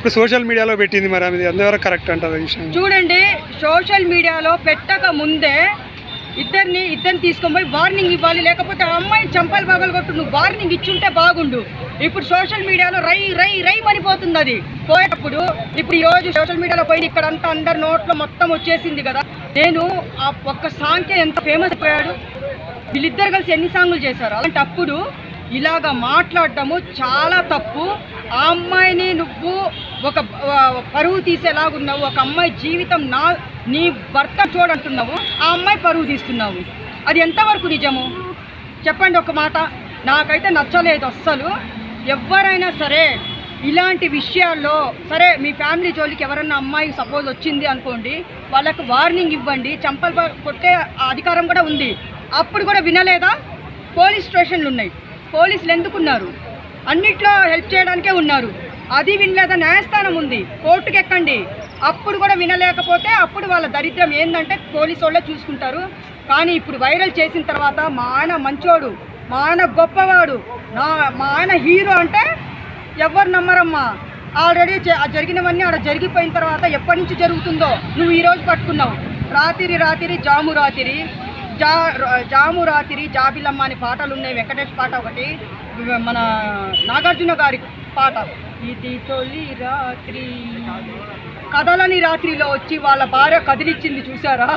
ఇప్పుడు సోషల్ మీడియాలో పెట్టింది, మరి అది ఎంతవరకు కరెక్ట్ అంటారు విషయం? చూడండి, సోషల్ మీడియాలో పెట్టక ముందే ఇద్దరిని తీసుకొని పోయి వార్నింగ్ ఇవ్వాలి. లేకపోతే ఆ అమ్మాయి చంపలు పగలగొట్టు నువ్వు వార్నింగ్ ఇచ్చుంటే బాగుండు. ఇప్పుడు సోషల్ మీడియాలో రై రై రై మనిపోతుంది అది పోయేటప్పుడు. ఇప్పుడు ఈరోజు సోషల్ మీడియాలో పోయి ఇక్కడంతా అందరి నోట్లో మొత్తం వచ్చేసింది కదా. నేను ఆ ఒక్క సాంగ్కే ఎంత ఫేమస్ అయిపోయాడు. వీళ్ళిద్దరు కలిసి ఎన్ని సాంగులు చేశారు. అలాంటప్పుడు ఇలాగ మాట్లాడటము చాలా తప్పు. ఆ అమ్మాయిని నువ్వు ఒక పరువు తీసేలాగున్నావు. ఒక అమ్మాయి జీవితం నీ భర్త చూడంటున్నావు, ఆ అమ్మాయి పరువు తీస్తున్నావు. అది ఎంతవరకు నిజము చెప్పండి ఒక మాట. నాకైతే నచ్చలేదు అస్సలు. ఎవరైనా సరే ఇలాంటి విషయాల్లో సరే మీ ఫ్యామిలీ జోలికి ఎవరన్నా అమ్మాయి సపోజ్ వచ్చింది అనుకోండి, వాళ్ళకు వార్నింగ్ ఇవ్వండి. చంపలు కొట్టే అధికారం కూడా ఉంది. అప్పుడు కూడా వినలేదా? పోలీస్ స్టేషన్లు ఉన్నాయి, పోలీసులు ఎందుకున్నారు? అన్నిట్లో హెల్ప్ చేయడానికే ఉన్నారు. అది వినలేదా? న్యాయస్థానం ఉంది, కోర్టుకు ఎక్కండి. అప్పుడు కూడా వినలేకపోతే అప్పుడు వాళ్ళ దరిద్రం ఏంటంటే పోలీసు వాళ్ళే చూసుకుంటారు. కానీ ఇప్పుడు వైరల్ చేసిన తర్వాత మా ఆయన మంచోడు, మా ఆయన గొప్పవాడు, మా ఆయన హీరో అంటే ఎవరు నమ్మరమ్మా. ఆల్రెడీ జరిగినవన్నీ ఆడ జరిగిపోయిన తర్వాత ఎప్పటి నుంచి జరుగుతుందో నువ్వు ఈరోజు పట్టుకున్నావు. రాత్రి జాము రాత్రి జాబిలమ్మ అని పాటలు ఉన్నాయి. వెంకటేష్ పాట ఒకటి, మన నాగార్జున గారి పాట ఇది తొలి రాత్రి, కదలని రాత్రిలో వచ్చి వాళ్ళ భార్య కదిలిచ్చింది చూసారా?